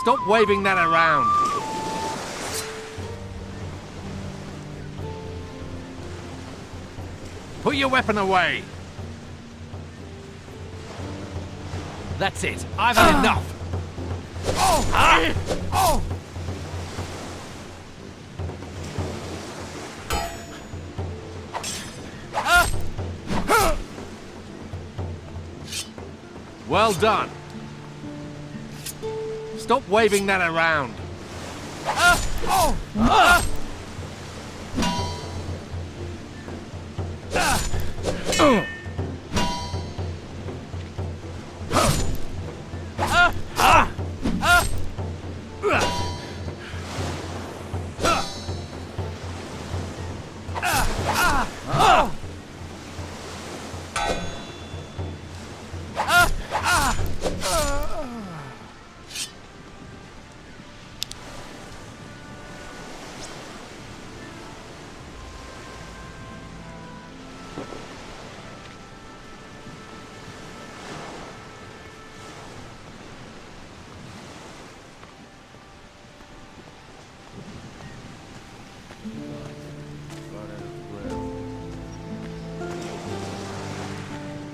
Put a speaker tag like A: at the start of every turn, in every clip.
A: Stop waving that around. Put your weapon away. That's it. I've had enough. Well done. Stop waving that around.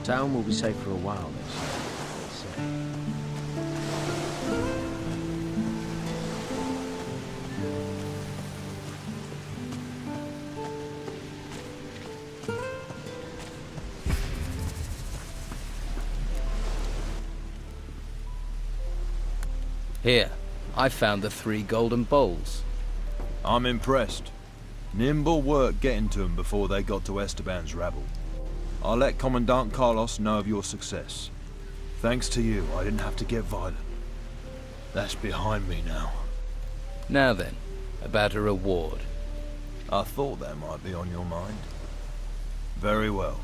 B: Town will be safe for a while, they say.
C: Here, I found the 3 golden bowls.
D: I'm impressed. Nimble work getting to them before they got to Esteban's rabble. I'll let Commandant Carlos know of your success. Thanks to you, I didn't have to get violent. That's behind me now.
C: Now then, about a reward.
D: I thought that might be on your mind. Very well.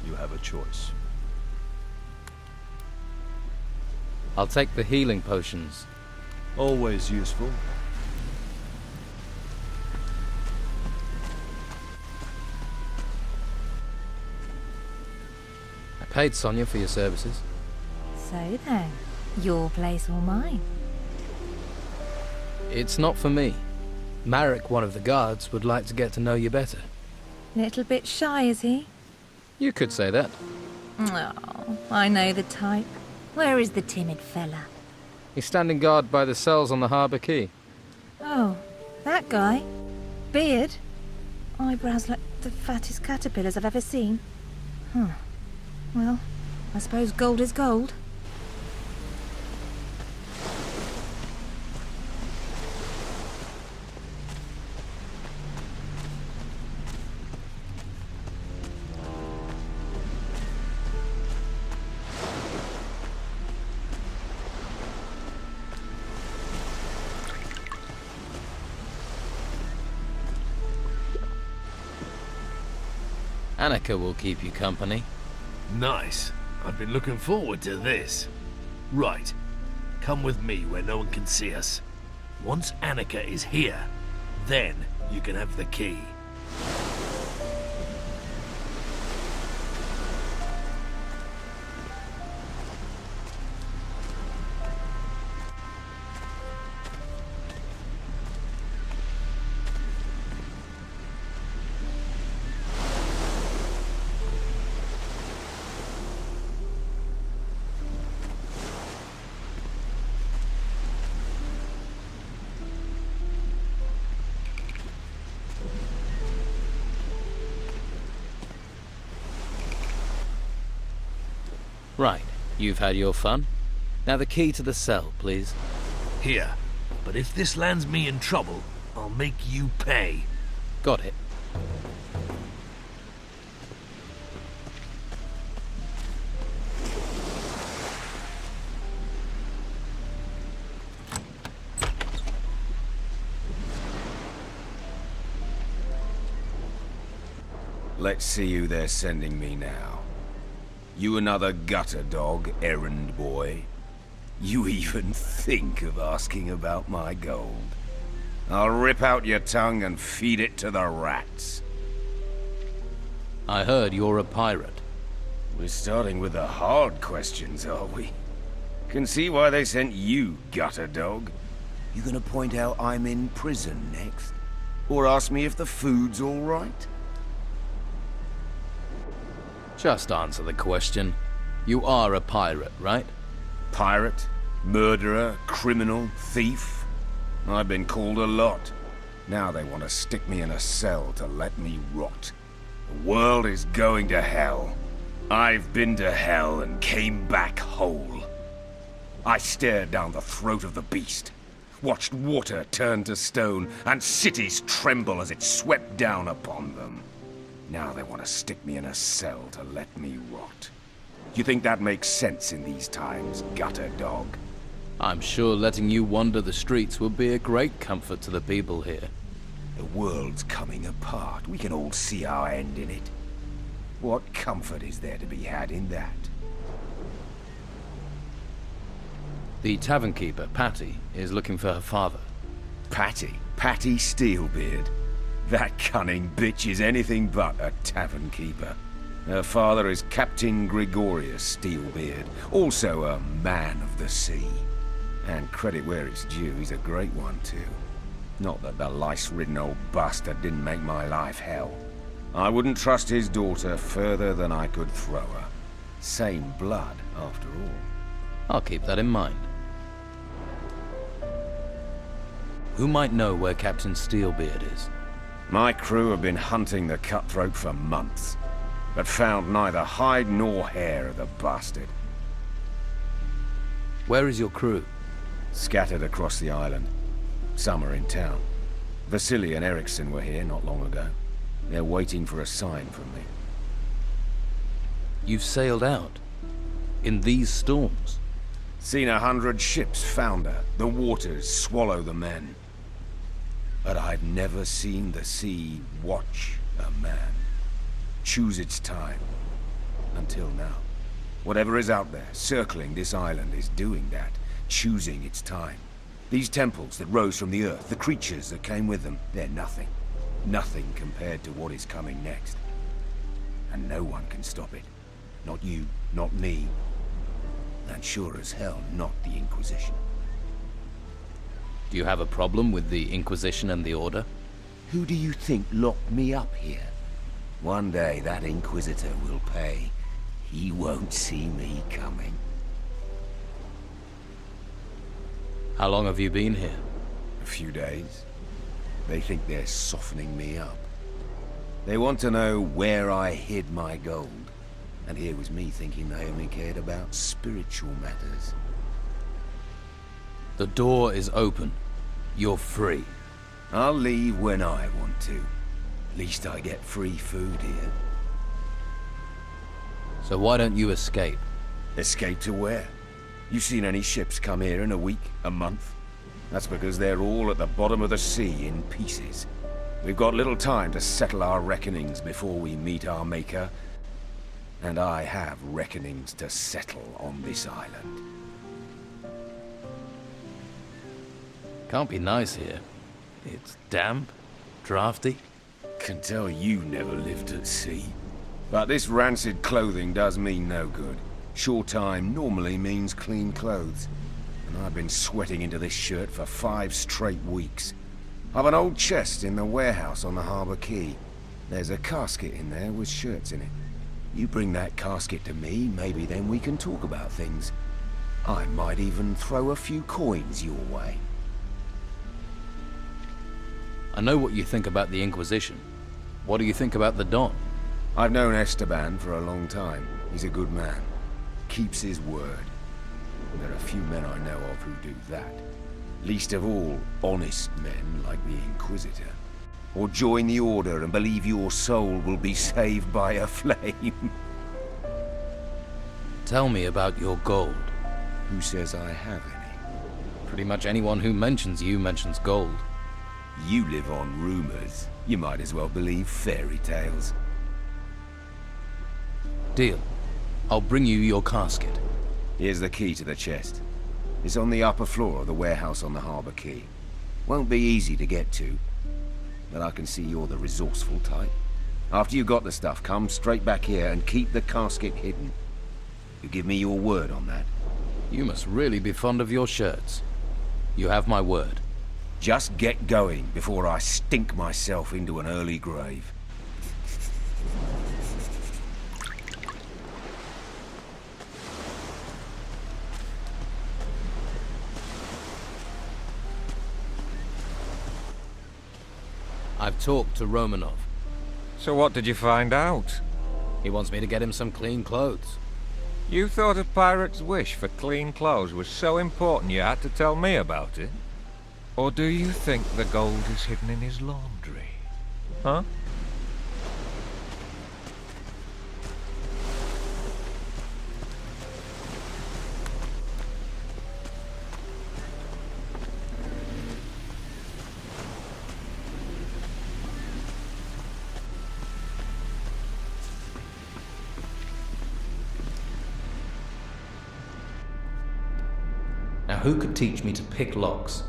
D: You have a choice.
C: I'll take the healing potions.
D: Always useful.
C: I paid Sonia for your services.
E: So then, your place or mine?
C: It's not for me. Marek, one of the guards, would like to get to know you better.
E: Little bit shy, is he?
C: You could say that.
E: Oh, I know the type. Where is the timid fella?
C: He's standing guard by the cells on the harbour quay.
E: Oh, that guy? Beard? Eyebrows like the fattest caterpillars I've ever seen. Huh. Well, I suppose gold is gold.
C: Annika will keep you company.
F: Nice. I've been looking forward to this. Right. Come with me where no one can see us. Once Annika is here, then you can have the key.
C: Right, you've had your fun. Now the key to the cell, please.
F: Here. But if this lands me in trouble, I'll make you pay.
C: Got it.
G: Let's see who they're sending me now. You another gutter dog, errand boy? You even think of asking about my gold? I'll rip out your tongue and feed it to the rats.
C: I heard you're a pirate.
G: We're starting with the hard questions, are we? Can see why they sent you, gutter dog. You gonna point out I'm in prison next? Or ask me if the food's all right?
C: Just answer the question. You are a pirate, right?
G: Pirate, murderer, criminal, thief. I've been called a lot. Now they want to stick me in a cell to let me rot. The world is going to hell. I've been to hell and came back whole. I stared down the throat of the beast, watched water turn to stone, and cities tremble as it swept down upon them. Now they want to stick me in a cell to let me rot. You think that makes sense in these times, gutter dog?
C: I'm sure letting you wander the streets would be a great comfort to the people here.
G: The world's coming apart. We can all see our end in it. What comfort is there to be had in that?
C: The tavern keeper, Patty, is looking for her father.
G: Patty? Patty Steelbeard? That cunning bitch is anything but a tavern keeper. Her father is Captain Gregorius Steelbeard, also a man of the sea. And credit where it's due, he's a great one too. Not that the lice-ridden old bastard didn't make my life hell. I wouldn't trust his daughter further than I could throw her. Same blood, after all.
C: I'll keep that in mind. Who might know where Captain Steelbeard is?
G: My crew have been hunting the cutthroat for months, but found neither hide nor hair of the bastard.
C: Where is your crew?
G: Scattered across the island. Some are in town. Vasily and Eriksson were here not long ago. They're waiting for a sign from me.
C: You've sailed out? In these storms?
G: Seen 100 ships founder. The waters swallow the men. But I've never seen the sea watch a man. Choose its time. Until now. Whatever is out there, circling this island, is doing that. Choosing its time. These temples that rose from the earth, the creatures that came with them, they're nothing. Nothing compared to what is coming next. And no one can stop it. Not you, not me. And sure as hell, not the Inquisition.
C: Do you have a problem with the Inquisition and the Order?
G: Who do you think locked me up here? One day that Inquisitor will pay. He won't see me coming.
C: How long have you been here?
G: A few days. They think they're softening me up. They want to know where I hid my gold. And here was me thinking they only cared about spiritual matters.
C: The door is open. You're free.
G: I'll leave when I want to. At least I get free food here.
C: So why don't you escape?
G: Escape to where? You seen any ships come here in a week, a month? That's because they're all at the bottom of the sea in pieces. We've got little time to settle our reckonings before we meet our maker. And I have reckonings to settle on this island.
C: Can't be nice here. It's damp, drafty.
G: Can tell you never lived at sea. But this rancid clothing does me no good. Short time normally means clean clothes. And I've been sweating into this shirt for 5 straight weeks. I've an old chest in the warehouse on the harbor quay. There's a casket in there with shirts in it. You bring that casket to me, maybe then we can talk about things. I might even throw a few coins your way.
C: I know what you think about the Inquisition. What do you think about the Don?
G: I've known Esteban for a long time. He's a good man. Keeps his word. There are few men I know of who do that. Least of all, honest men like the Inquisitor. Or join the Order and believe your soul will be saved by a flame.
C: Tell me about your gold.
G: Who says I have any?
C: Pretty much anyone who mentions you mentions gold.
G: You live on rumors. You might as well believe fairy tales.
C: Deal. I'll bring you your casket.
G: Here's the key to the chest. It's on the upper floor of the warehouse on the harbor quay. Won't be easy to get to, but I can see you're the resourceful type. After you got the stuff, come straight back here and keep the casket hidden. You give me your word on that?
C: You must really be fond of your shirts. You have my word.
G: Just get going before I stink myself into an early grave.
C: I've talked to Romanov.
H: So what did you find out?
C: He wants me to get him some clean clothes.
H: You thought a pirate's wish for clean clothes was so important you had to tell me about it? Or do you think the gold is hidden in his laundry? Huh?
C: Now who could teach me to pick locks?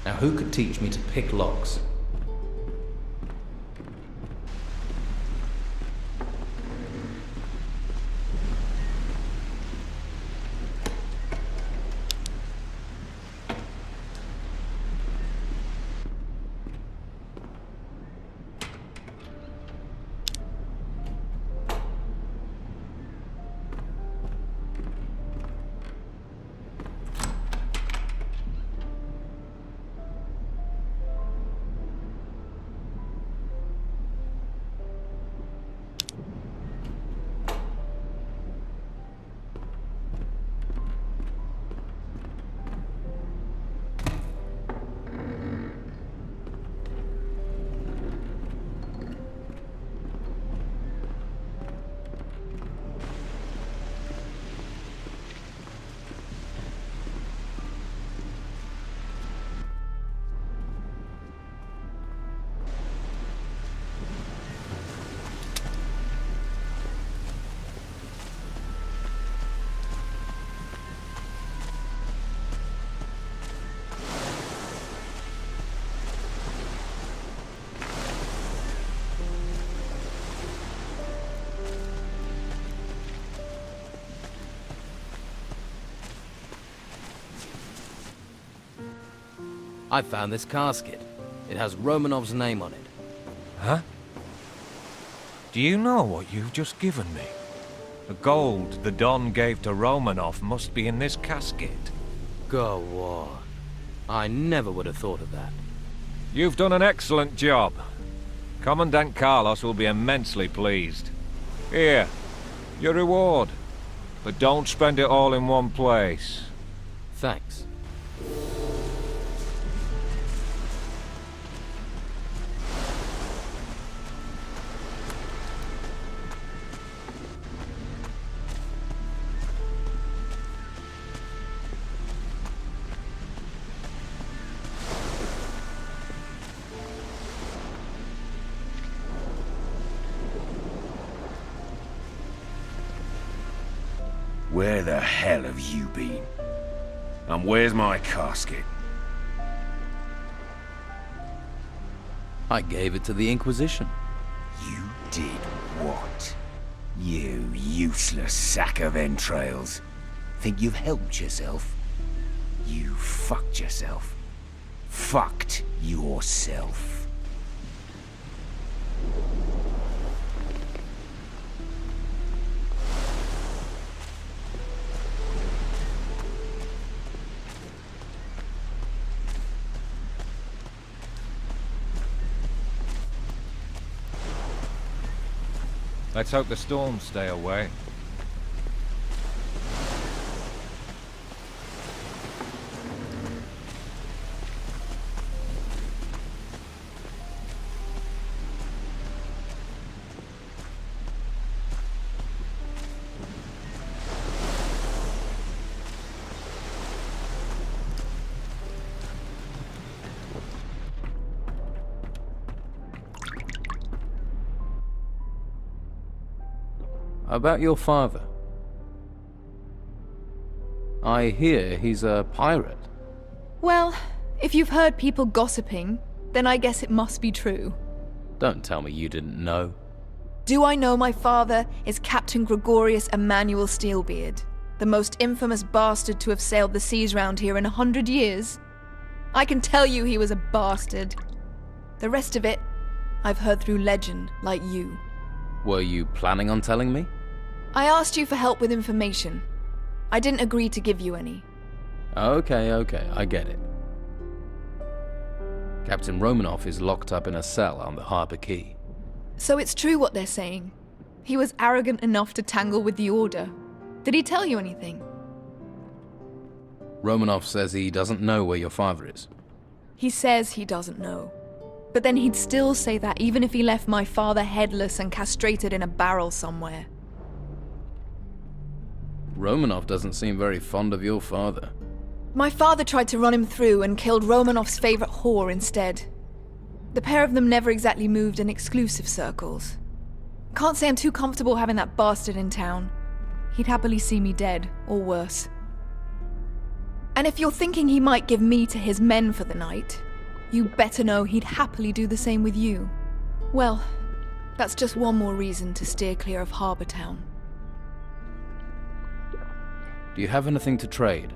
C: Now who could teach me to pick locks? I found this casket. It has Romanov's name on it.
H: Huh? Do you know what you've just given me? The gold the Don gave to Romanov must be in this casket.
C: Go on. I never would have thought of that.
H: You've done an excellent job. Commandant Carlos will be immensely pleased. Here, your reward. But don't spend it all in one place.
C: Thanks.
G: Where the hell have you been? And where's my casket?
B: I gave it to the Inquisition.
G: You did what? You useless sack of entrails. Think you've helped yourself? You fucked yourself. Fucked yourself.
H: Let's hope the storms stay away.
B: About your father. I hear he's a pirate.
I: Well, if you've heard people gossiping, then I guess it must be true.
B: Don't tell me you didn't know.
I: Do I know my father is Captain Gregorius Emmanuel Steelbeard, the most infamous bastard to have sailed the seas round here in 100 years? I can tell you he was a bastard. The rest of it, I've heard through legend, like you.
B: Were you planning on telling me?
I: I asked you for help with information. I didn't agree to give you any.
B: Okay, I get it. Captain Romanoff is locked up in a cell on the Harbor Quay.
I: So it's true what they're saying. He was arrogant enough to tangle with the Order. Did he tell you anything?
B: Romanoff says he doesn't know where your father is.
I: He says he doesn't know. But then he'd still say that even if he left my father headless and castrated in a barrel somewhere.
B: Romanoff doesn't seem very fond of your father.
I: My father tried to run him through and killed Romanoff's favorite whore instead. The pair of them never exactly moved in exclusive circles. Can't say I'm too comfortable having that bastard in town. He'd happily see me dead, or worse. And if you're thinking he might give me to his men for the night, you better know he'd happily do the same with you. Well, that's just one more reason to steer clear of Harbour Town.
B: Do you have anything to trade?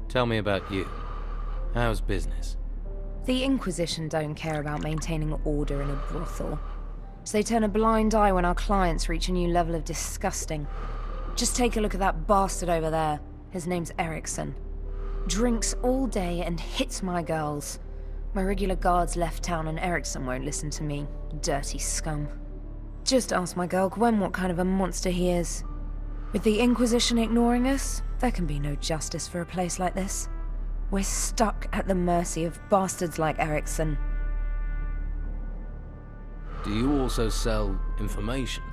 B: Tell me about you. How's business?
E: The Inquisition don't care about maintaining order in a brothel. So they turn a blind eye when our clients reach a new level of disgusting. Just take a look at that bastard over there. His name's Erickson. Drinks all day and hits my girls. My regular guards left town and Erickson won't listen to me. Dirty scum. Just ask my girl Gwen what kind of a monster he is. With the Inquisition ignoring us, there can be no justice for a place like this. We're stuck at the mercy of bastards like Erickson.
B: Do you also sell information?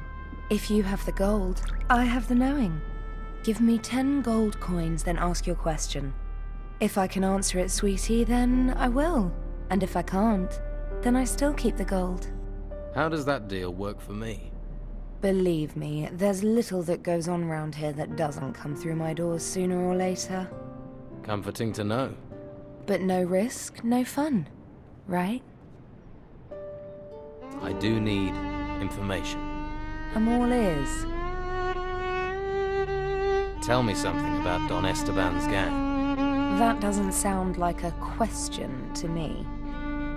E: If you have the gold, I have the knowing. Give me 10 gold coins, then ask your question. If I can answer it, sweetie, then I will. And if I can't, then I still keep the gold.
B: How does that deal work for me?
E: Believe me, there's little that goes on round here that doesn't come through my doors sooner or later.
B: Comforting to know.
E: But no risk, no fun, right?
C: I do need information.
E: I'm all ears.
C: Tell me something about Don Esteban's gang.
E: That doesn't sound like a question to me.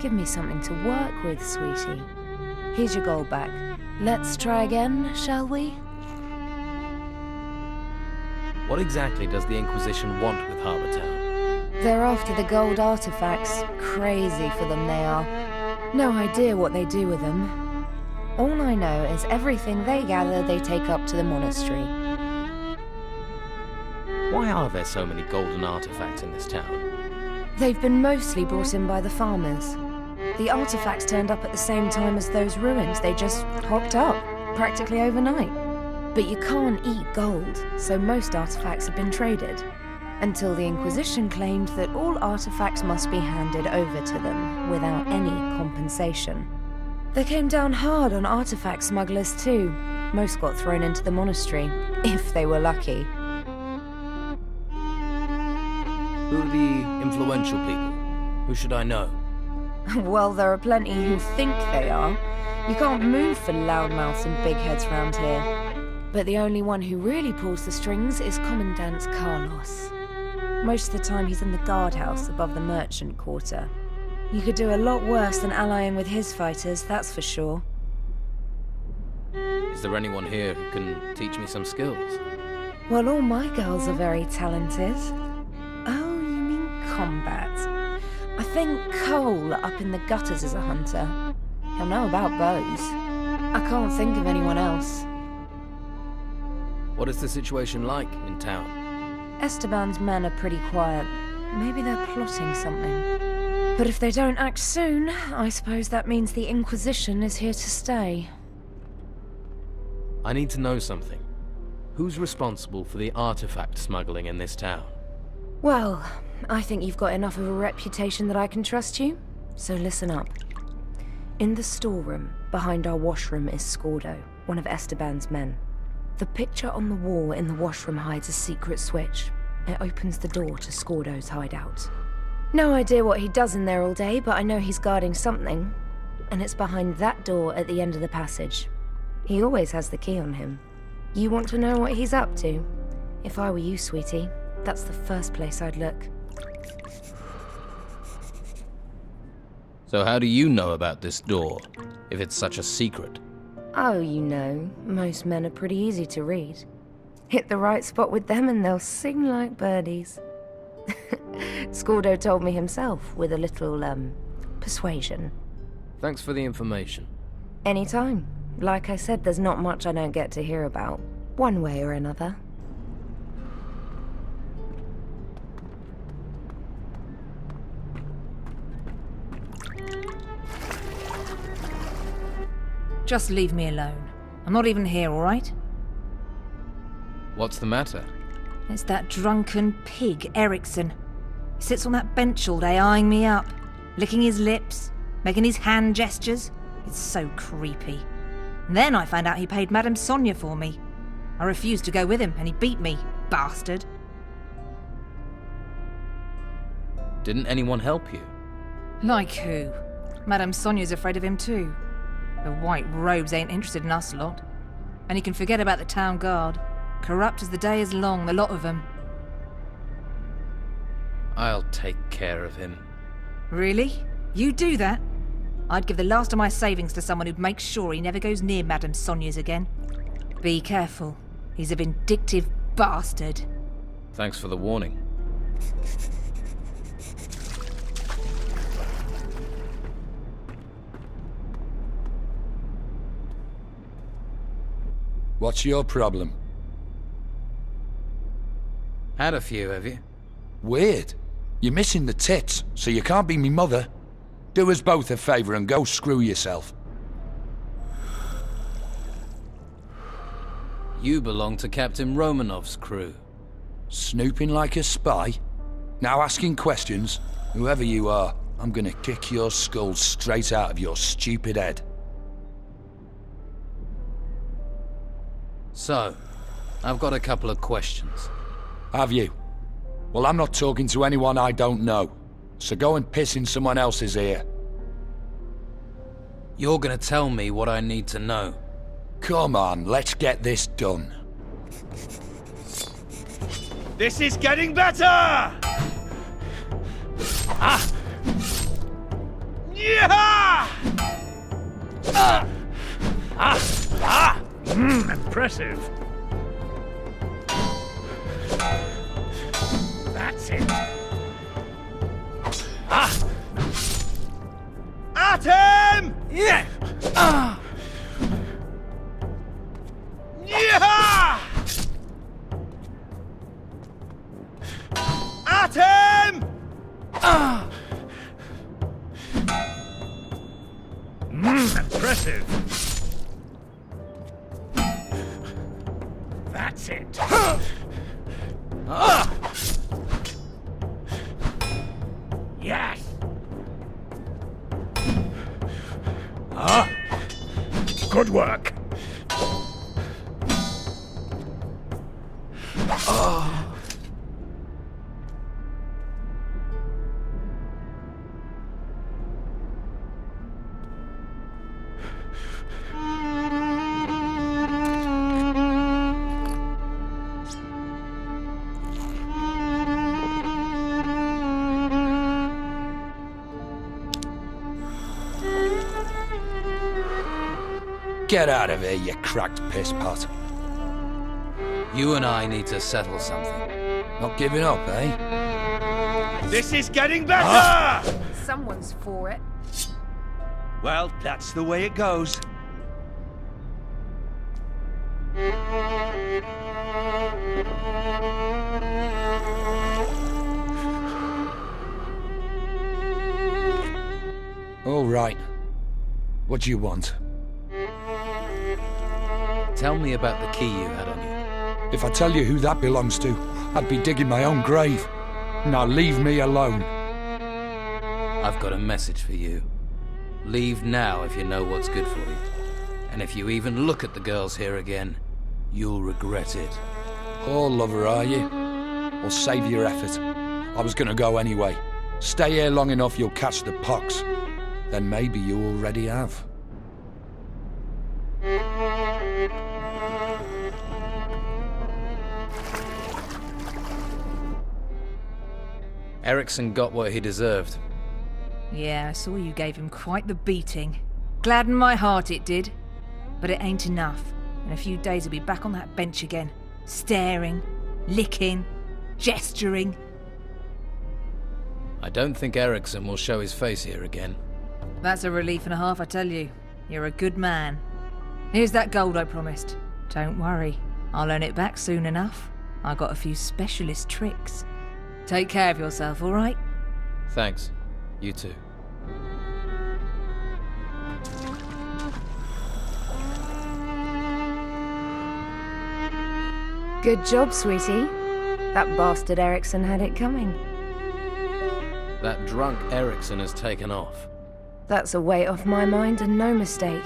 E: Give me something to work with, sweetie. Here's your gold back. Let's try again, shall we?
C: What exactly does the Inquisition want with Harbour Town?
E: They're after the gold artifacts. Crazy for them they are. No idea what they do with them. All I know is everything they gather they take up to the monastery.
C: Why are there so many golden artifacts in this town?
E: They've been mostly brought in by the farmers. The artifacts turned up at the same time as those ruins. They just popped up, practically overnight. But you can't eat gold, so most artifacts have been traded. Until the Inquisition claimed that all artifacts must be handed over to them, without any compensation. They came down hard on artifact smugglers too. Most got thrown into the monastery, if they were lucky.
C: Who are the influential people? Who should I know?
E: Well, there are plenty who think they are. You can't move for loudmouths and big heads round here. But the only one who really pulls the strings is Commandant Carlos. Most of the time he's in the guardhouse above the merchant quarter. You could do a lot worse than allying with his fighters, that's for sure.
C: Is there anyone here who can teach me some skills?
E: Well, all my girls are very talented. Oh, you mean combat? I think Cole up in the gutters is a hunter. He'll know about bows. I can't think of anyone else.
C: What is the situation like in town?
E: Esteban's men are pretty quiet. Maybe they're plotting something. But if they don't act soon, I suppose that means the Inquisition is here to stay.
C: I need to know something. Who's responsible for the artifact smuggling in this town?
E: Well, I think you've got enough of a reputation that I can trust you, so listen up. In the storeroom, behind our washroom, is Scordo, one of Esteban's men. The picture on the wall in the washroom hides a secret switch. It opens the door to Scordo's hideout. No idea what he does in there all day, but I know he's guarding something. And it's behind that door at the end of the passage. He always has the key on him. You want to know what he's up to? If I were you, sweetie, that's the first place I'd look.
C: So how do you know about this door, if it's such a secret?
E: Oh, you know, most men are pretty easy to read. Hit the right spot with them and they'll sing like birdies. Scordo told me himself, with a little, persuasion.
C: Thanks for the information.
E: Anytime. Like I said, there's not much I don't get to hear about, one way or another.
J: Just leave me alone. I'm not even here, all right?
C: What's the matter?
J: It's that drunken pig, Erickson. He sits on that bench all day eyeing me up, licking his lips, making his hand gestures. It's so creepy. And then I found out he paid Madame Sonia for me. I refused to go with him, and he beat me, bastard.
C: Didn't anyone help you?
J: Like who? Madame Sonia's afraid of him too. The white robes ain't interested in us lot. And you can forget about the town guard. Corrupt as the day is long, the lot of them.
C: I'll take care of him.
J: Really? You do that? I'd give the last of my savings to someone who'd make sure he never goes near Madame Sonia's again. Be careful. He's a vindictive bastard.
C: Thanks for the warning.
K: What's your problem?
C: Had a few, have you?
K: Weird. You're missing the tits, so you can't be me mother. Do us both a favour and go screw yourself.
C: You belong to Captain Romanov's crew.
K: Snooping like a spy? Now asking questions? Whoever you are, I'm gonna kick your skull straight out of your stupid head.
C: So, I've got a couple of questions.
K: Have you? Well, I'm not talking to anyone I don't know. So go and piss in someone else's ear.
C: You're gonna tell me what I need to know.
K: Come on, let's get this done.
A: This is getting better! Ah! Yeah!
F: Impressive. That's it.
A: At him!
F: Yeah!
A: Yeah! At him!
F: Impressive. That's it. Yes. Good work.
K: Get out of here, you cracked piss pot.
C: You and I need to settle something.
K: Not giving up, eh?
A: This is getting better!
E: Someone's for it.
A: Well, that's the way it goes.
K: All right. What do you want?
C: Tell me about the key you had on you.
K: If I tell you who that belongs to, I'd be digging my own grave. Now leave me alone.
C: I've got a message for you. Leave now if you know what's good for you. And if you even look at the girls here again, you'll regret it.
K: Oh, lover, are you? Well, save your effort. I was gonna go anyway. Stay here long enough, you'll catch the pox. Then maybe you already have.
C: Erickson got what he deserved.
J: Yeah, I saw you gave him quite the beating. Gladdened my heart it did. But it ain't enough. In a few days he'll be back on that bench again. Staring, licking, gesturing.
C: I don't think Erickson will show his face here again.
J: That's a relief and a half, I tell you. You're a good man. Here's that gold I promised. Don't worry, I'll earn it back soon enough. I got a few specialist tricks. Take care of yourself, all right?
C: Thanks. You too.
E: Good job, sweetie. That bastard Erickson had it coming.
C: That drunk Erickson has taken off.
E: That's a weight off my mind and no mistake.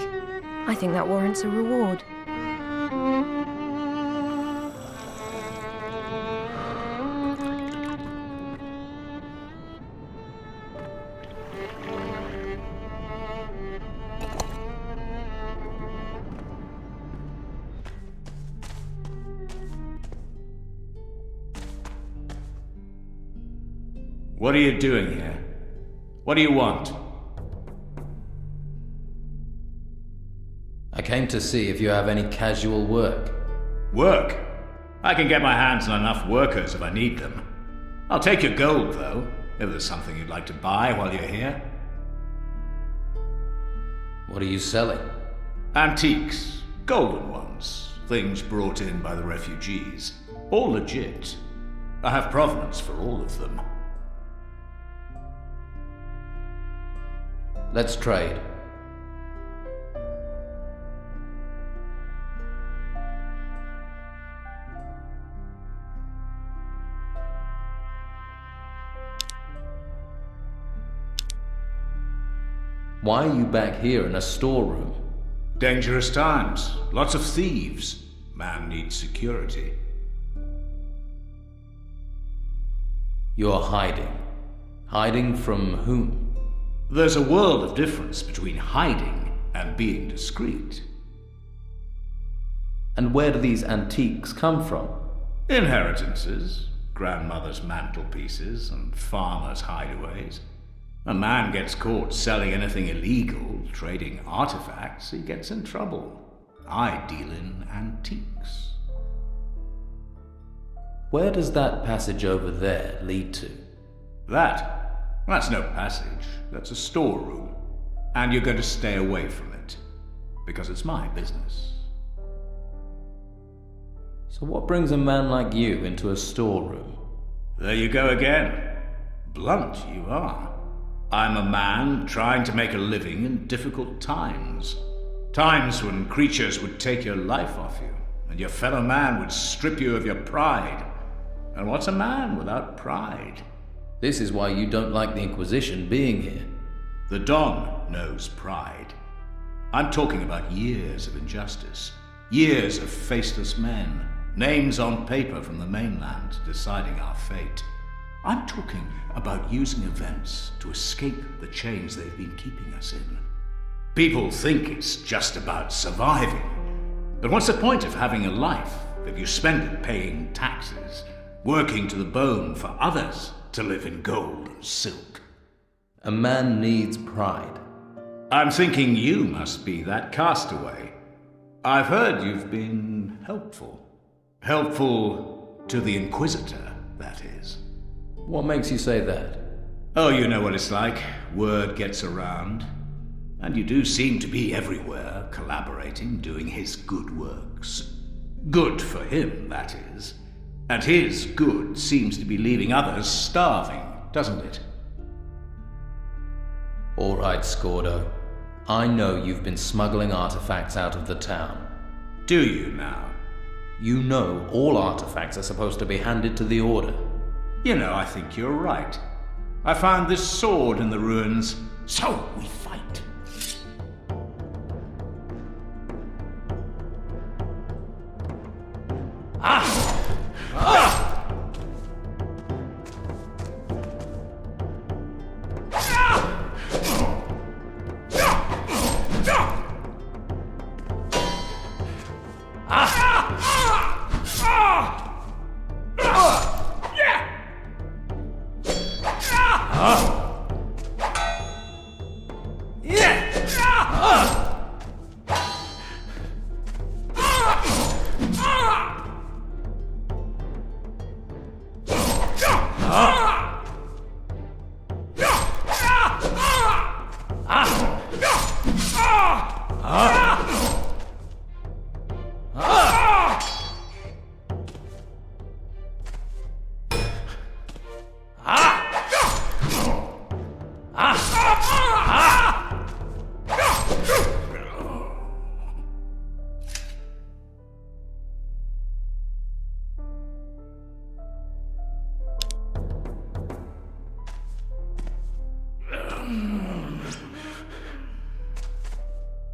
E: I think that warrants a reward.
L: What are you doing here? What do you want?
C: I came to see if you have any casual work.
L: Work? I can get my hands on enough workers if I need them. I'll take your gold, though, if there's something you'd like to buy while you're here.
C: What are you selling?
L: Antiques. Golden ones. Things brought in by the refugees. All legit. I have provenance for all of them.
C: Let's trade. Why are you back here in a storeroom?
L: Dangerous times. Lots of thieves. Man needs security.
C: You're hiding. Hiding from whom?
L: There's a world of difference between hiding and being discreet.
C: And where do these antiques come from?
L: Inheritances, grandmother's mantelpieces, and farmers' hideaways. A man gets caught selling anything illegal, trading artifacts, he gets in trouble. I deal in antiques.
C: Where does that passage over there lead to?
L: That's no passage. That's a storeroom. And you're going to stay away from it. Because it's my business.
C: So what brings a man like you into a storeroom?
L: There you go again. Blunt you are. I'm a man trying to make a living in difficult times. Times when creatures would take your life off you, and your fellow man would strip you of your pride. And what's a man without pride?
C: This is why you don't like the Inquisition being here.
L: The Don knows pride. I'm talking about years of injustice, years of faceless men, names on paper from the mainland deciding our fate. I'm talking about using events to escape the chains they've been keeping us in. People think it's just about surviving. But what's the point of having a life if you spend it paying taxes, working to the bone for others to live in gold and silk?
C: A man needs pride.
L: I'm thinking you must be that castaway. I've heard you've been helpful. Helpful to the Inquisitor, that is.
C: What makes you say that?
L: Oh, you know what it's like. Word gets around. And you do seem to be everywhere, collaborating, doing his good works. Good for him, that is. And his good seems to be leaving others starving, doesn't it?
C: All right, Scordo. I know you've been smuggling artifacts out of the town.
L: Do you now?
C: You know all artifacts are supposed to be handed to the Order.
L: You know, I think you're right. I found this sword in the ruins, so we fight.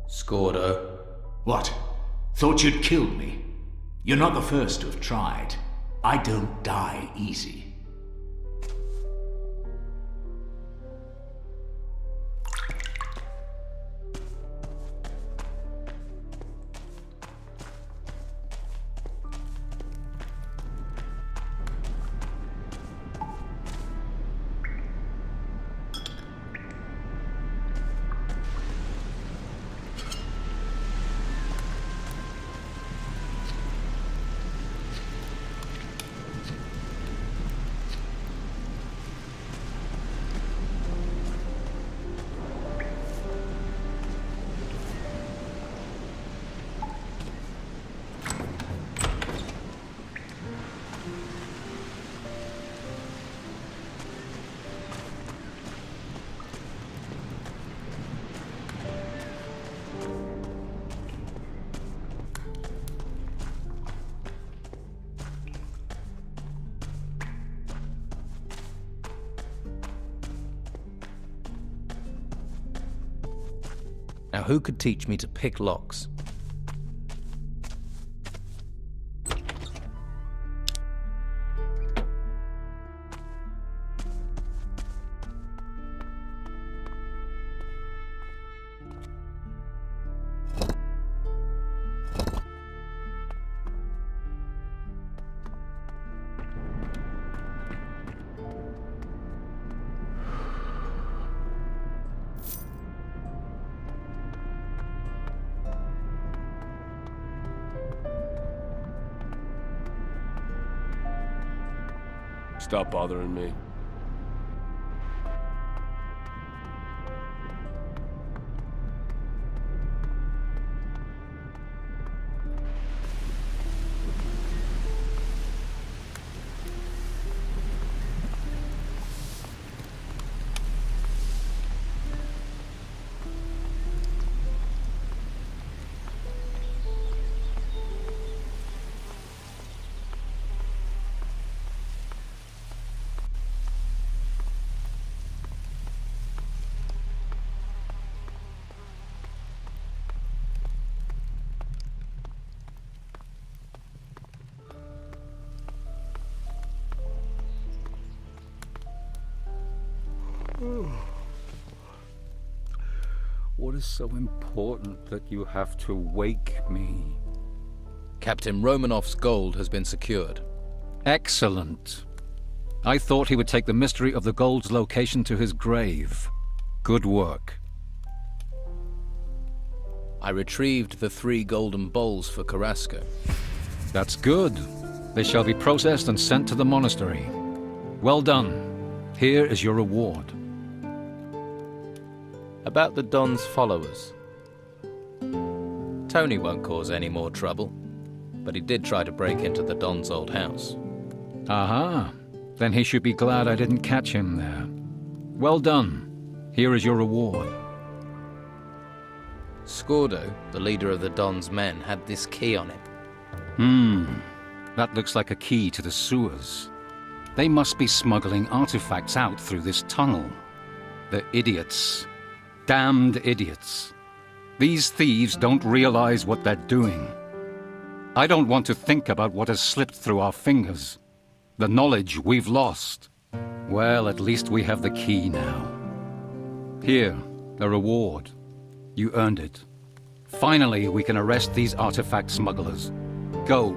C: Scordo.
L: What? Thought you'd killed me? You're not the first to have tried. I don't die easy.
C: Now who could teach me to pick locks?
M: Stop bothering me.
N: What is so important that you have to wake me?
C: Captain Romanov's gold has been secured.
N: Excellent. I thought he would take the mystery of the gold's location to his grave. Good work.
C: I retrieved the 3 golden bowls for Carrasco.
N: That's good. They shall be processed and sent to the monastery. Well done. Here is your reward.
C: About the Don's followers. Tony won't cause any more trouble, but he did try to break into the Don's old house.
N: Aha. Then he should be glad I didn't catch him there. Well done. Here is your reward.
C: Scordo, the leader of the Don's men, had this key on it.
N: That looks like a key to the sewers. They must be smuggling artifacts out through this tunnel. The idiots. Damned idiots. These thieves don't realize what they're doing. I don't want to think about what has slipped through our fingers. The knowledge we've lost. Well, at least we have the key now. Here, a reward. You earned it. Finally, we can arrest these artifact smugglers. Go.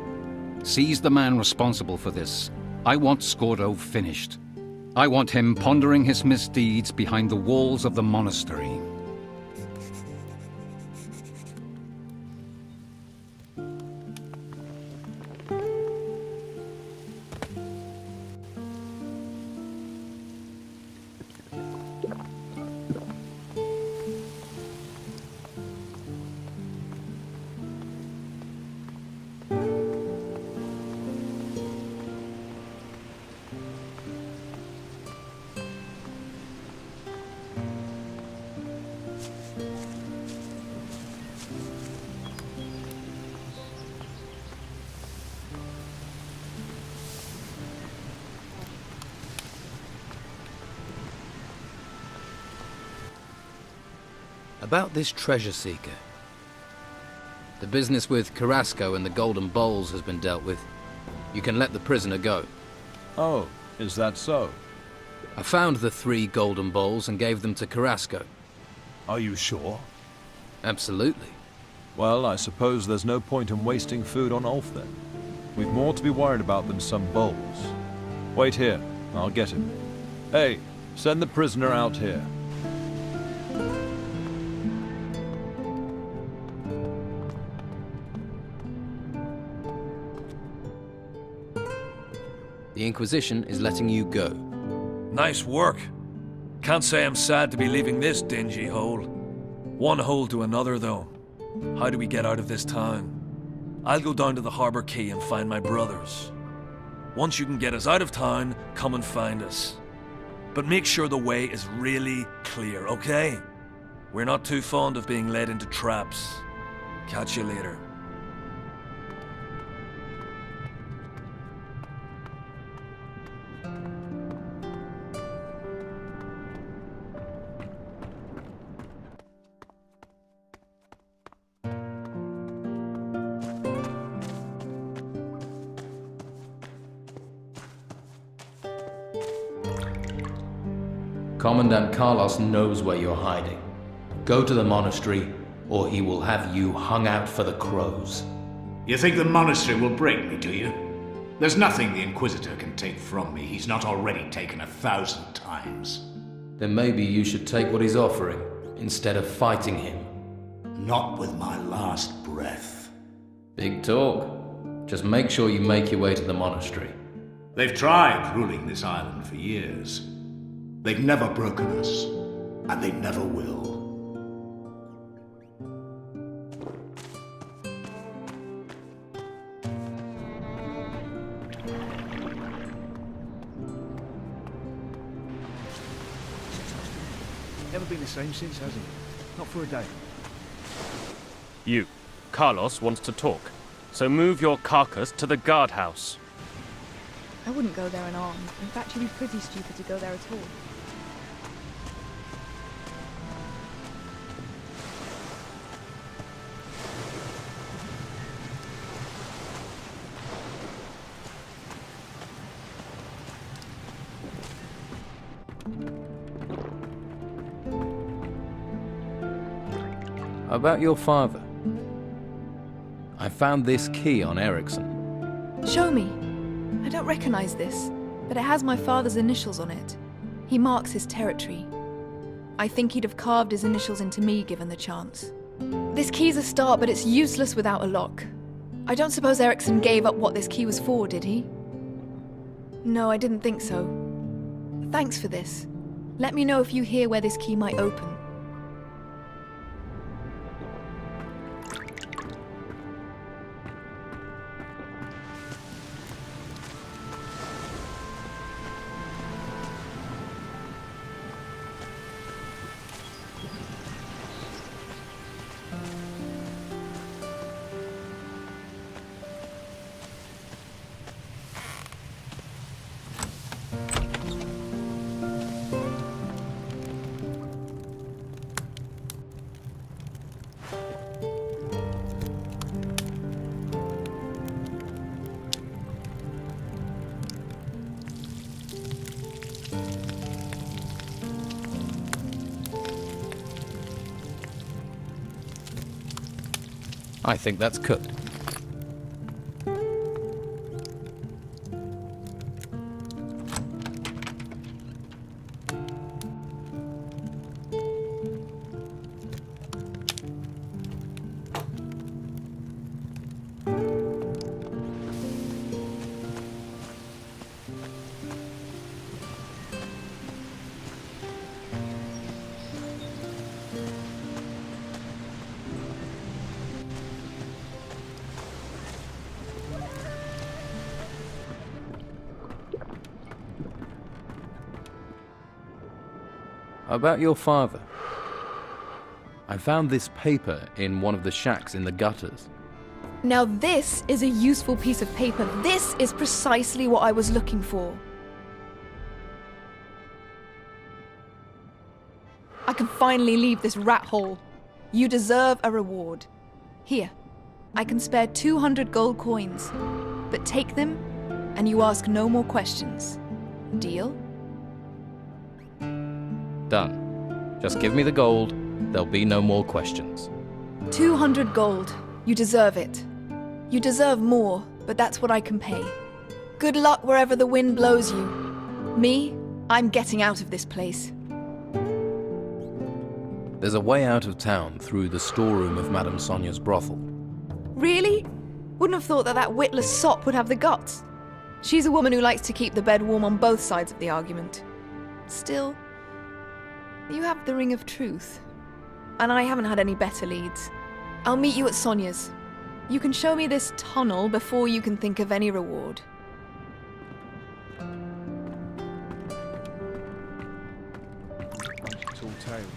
N: Seize the man responsible for this. I want Scordo finished. I want him pondering his misdeeds behind the walls of the monastery.
C: About this treasure seeker. The business with Carrasco and the golden bowls has been dealt with. You can let the prisoner go.
D: Oh, is that so?
C: I found the 3 golden bowls and gave them to Carrasco.
D: Are you sure?
C: Absolutely.
D: Well, I suppose there's no point in wasting food on Ulf then. We've more to be worried about than some bowls. Wait here, I'll get him. Hey, send the prisoner out here.
C: The Inquisition is letting you go.
F: Nice work. Can't say I'm sad to be leaving this dingy hole. One hole to another, though. How do we get out of this town? I'll go down to the Harbour Quay and find my brothers. Once you can get us out of town, come and find us. But make sure the way is really clear, okay? We're not too fond of being led into traps. Catch you later.
C: Commandant Carlos knows where you're hiding. Go to the monastery, or he will have you hung out for the crows.
L: You think the monastery will break me, do you? There's nothing the Inquisitor can take from me he's not already taken 1,000 times.
C: Then maybe you should take what he's offering, instead of fighting him.
L: Not with my last breath.
C: Big talk. Just make sure you make your way to the monastery.
L: They've tried ruling this island for years. They've never broken us, and they never will.
B: Never been the same since, has he? Not for a day.
M: You, Carlos, wants to talk. So move your carcass to the guardhouse.
I: I wouldn't go there unarmed. In fact, you'd be pretty stupid to go there at all.
C: About your father. I found this key on Erickson.
I: Show me. I don't recognize this, but it has my father's initials on it. He marks his territory. I think he'd have carved his initials into me given the chance. This key's a start, but it's useless without a lock. I don't suppose Erickson gave up what this key was for, did he? No, I didn't think so. Thanks for this. Let me know if you hear where this key might open.
C: I think that's cooked. About your father. I found this paper in one of the shacks in the gutters.
I: Now this is a useful piece of paper. This is precisely what I was looking for. I can finally leave this rat hole. You deserve a reward. Here, I can spare 200 gold coins, but take them and you ask no more questions. Deal?
C: Done. Just give me the gold. There'll be no more questions.
I: 200 gold. You deserve it. You deserve more, but that's what I can pay. Good luck wherever the wind blows you. Me, I'm getting out of this place.
C: There's a way out of town through the storeroom of Madame Sonia's brothel.
I: Really? Wouldn't have thought that that witless sop would have the guts. She's a woman who likes to keep the bed warm on both sides of the argument. Still, you have the ring of truth. And I haven't had any better leads. I'll meet you at Sonia's. You can show me this tunnel before you can think of any reward.
B: Tall tales.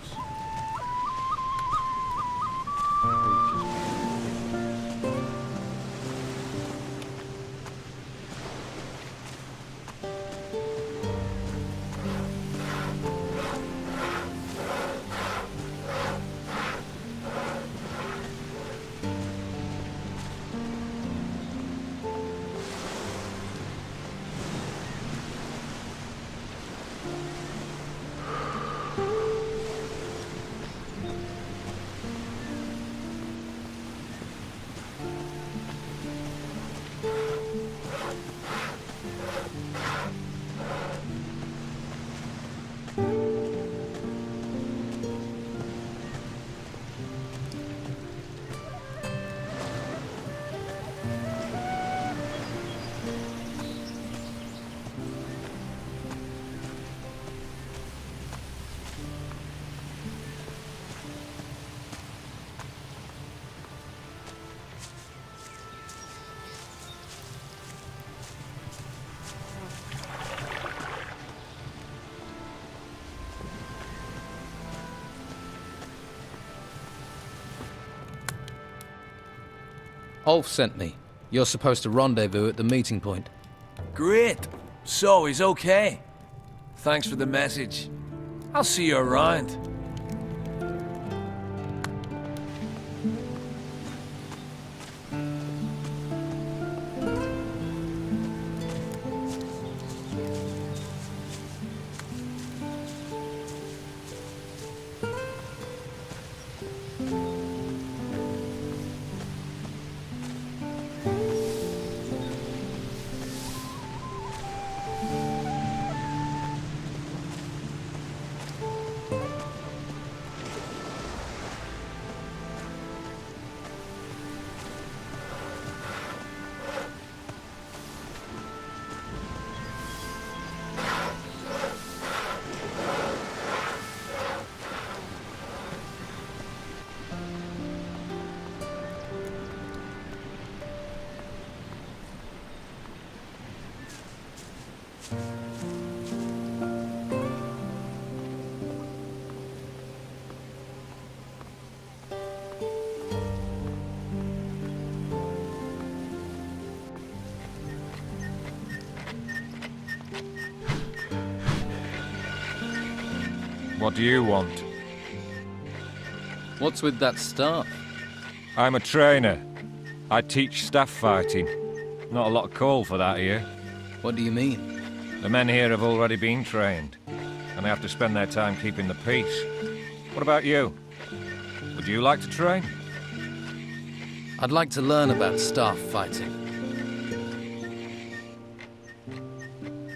C: Ulf sent me. You're supposed to rendezvous at the meeting point.
F: Great. So he's okay. Thanks for the message. I'll see you around.
H: What do you want?
C: What's with that staff?
H: I'm a trainer. I teach staff fighting. Not a lot of call for that here.
C: What do you mean?
H: The men here have already been trained, and they have to spend their time keeping the peace. What about you? Would you like to train?
C: I'd like to learn about staff fighting.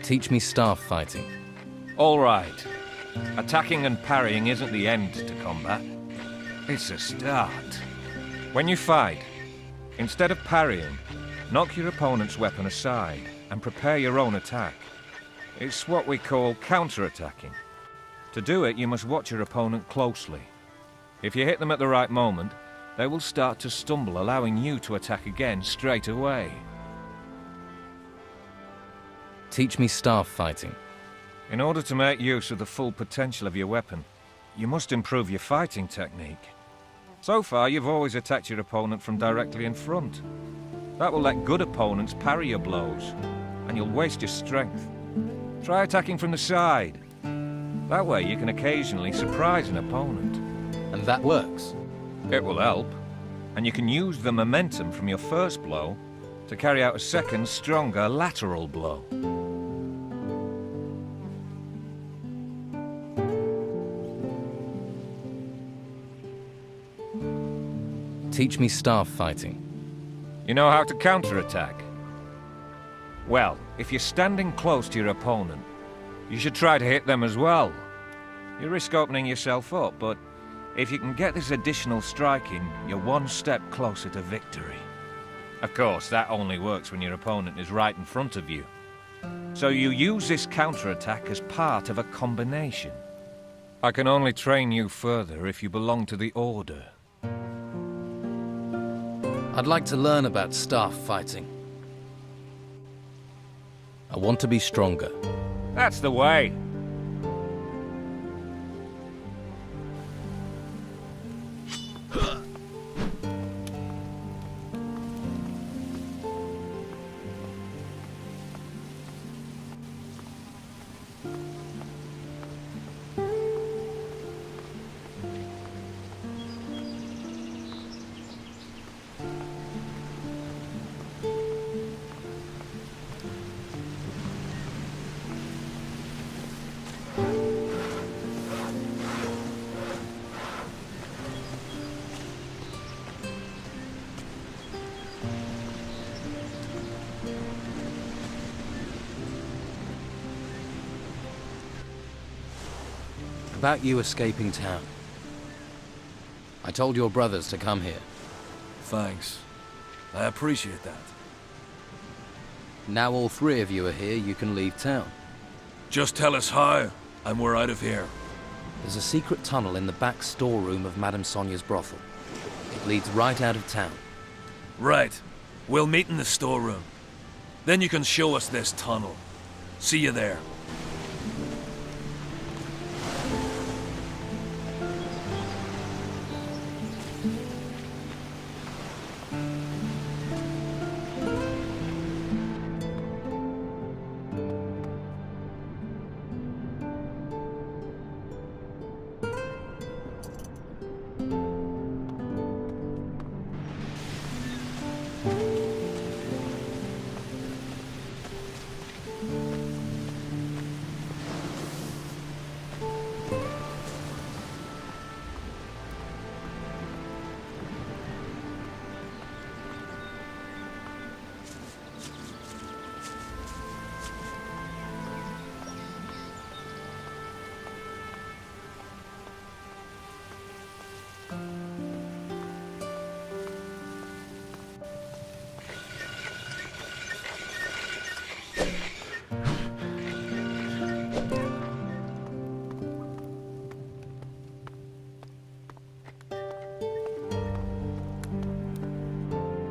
C: Teach me staff fighting.
H: All right. Attacking and parrying isn't the end to combat. It's a start. When you fight, instead of parrying, knock your opponent's weapon aside and prepare your own attack. It's what we call counter-attacking. To do it, you must watch your opponent closely. If you hit them at the right moment, they will start to stumble, allowing you to attack again straight away.
C: Teach me staff fighting.
H: In order to make use of the full potential of your weapon, you must improve your fighting technique. So far, you've always attacked your opponent from directly in front. That will let good opponents parry your blows, and you'll waste your strength. Try attacking from the side. That way you can occasionally surprise an opponent.
C: And that works?
H: It will help, and you can use the momentum from your first blow to carry out a second, stronger lateral blow.
C: Teach me staff fighting.
H: You know how to counterattack? Well, if you're standing close to your opponent, you should try to hit them as well. You risk opening yourself up, but if you can get this additional strike in, you're one step closer to victory. Of course, that only works when your opponent is right in front of you. So you use this counterattack as part of a combination. I can only train you further if you belong to the Order.
C: I'd like to learn about staff fighting. I want to be stronger.
H: That's the way.
C: About you escaping town. I told your brothers to come here.
F: Thanks. I appreciate that.
C: Now all three of you are here, you can leave town.
F: Just tell us how, and we're out of here.
C: There's a secret tunnel in the back storeroom of Madame Sonia's brothel. It leads right out of town.
F: Right. We'll meet in the storeroom. Then you can show us this tunnel. See you there.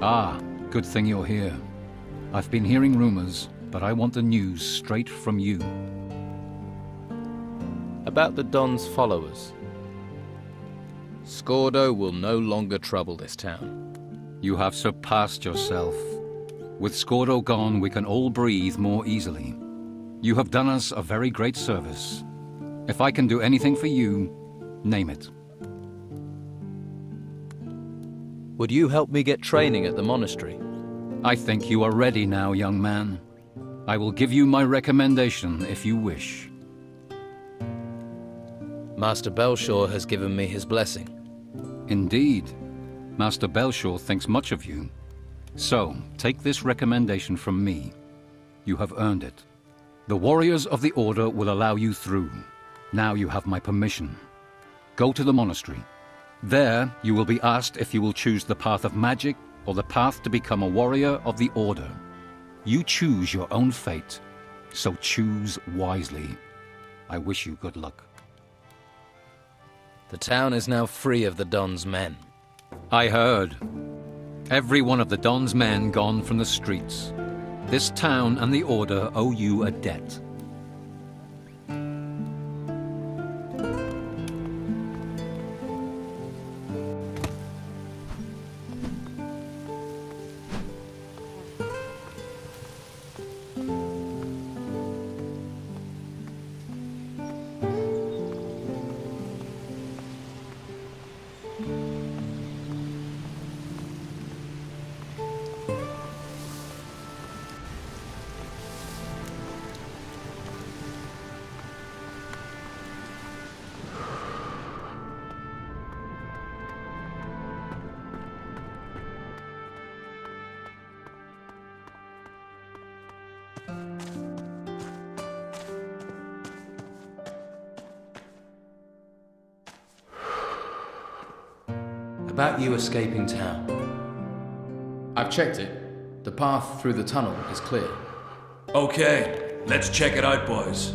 N: Ah, good thing you're here. I've been hearing rumors, but I want the news straight from you.
C: About the Don's followers. Scordo will no longer trouble this town.
N: You have surpassed yourself. With Scordo gone, we can all breathe more easily. You have done us a very great service. If I can do anything for you, name it.
C: Would you help me get training at the monastery?
N: I think you are ready now, young man. I will give you my recommendation if you wish.
C: Master Belshore has given me his blessing.
N: Indeed. Master Belshore thinks much of you. So, take this recommendation from me. You have earned it. The warriors of the Order will allow you through. Now you have my permission. Go to the monastery. There, you will be asked if you will choose the path of magic or the path to become a warrior of the Order. You choose your own fate, so choose wisely. I wish you good luck.
C: The town is now free of the Don's men.
N: I heard. Every one of the Don's men gone from the streets. This town and the Order owe you a debt.
C: About you escaping town.
O: I've checked it. The path through the tunnel is clear.
F: Okay, let's check it out, boys.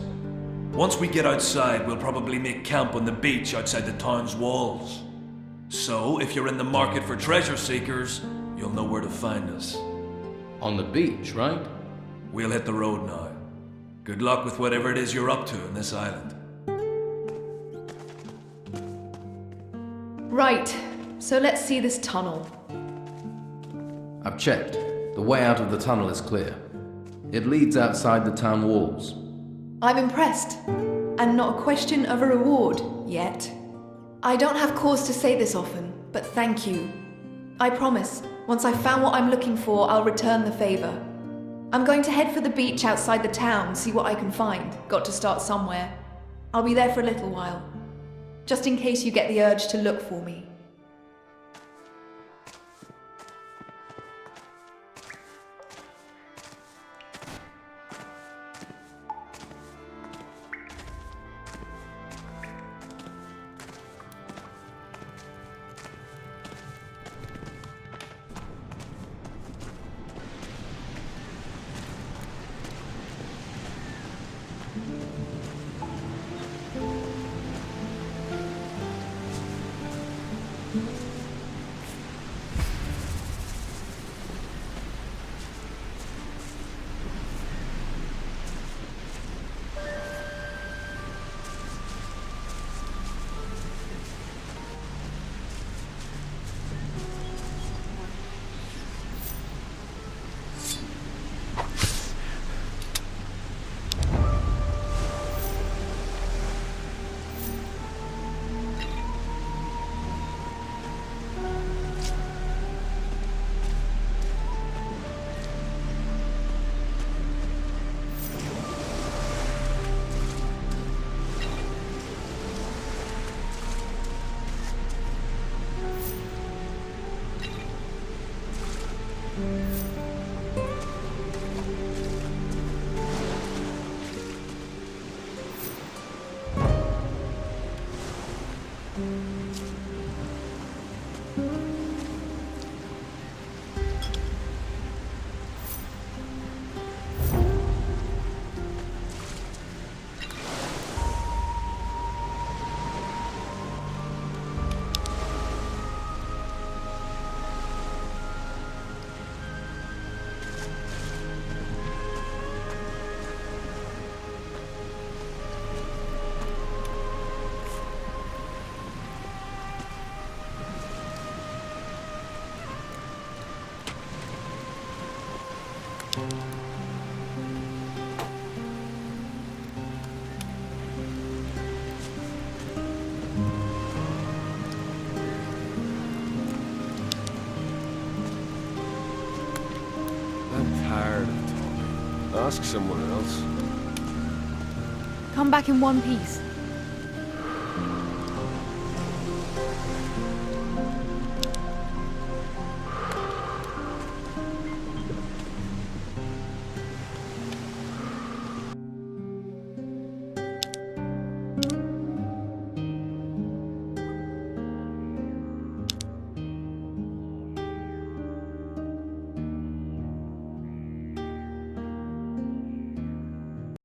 F: Once we get outside, we'll probably make camp on the beach outside the town's walls. So, if you're in the market for treasure seekers, you'll know where to find us.
O: On the beach, right?
F: We'll hit the road now. Good luck with whatever it is you're up to on this island.
I: Right, so let's see this tunnel.
O: I've checked. The way out of the tunnel is clear. It leads outside the town walls.
I: I'm impressed. And not a question of a reward, yet. I don't have cause to say this often, but thank you. I promise, once I've found what I'm looking for, I'll return the favor. I'm going to head for the beach outside the town, see what I can find. Got to start somewhere. I'll be there for a little while. Just in case you get the urge to look for me.
B: Ask someone else.
I: Come back in one piece.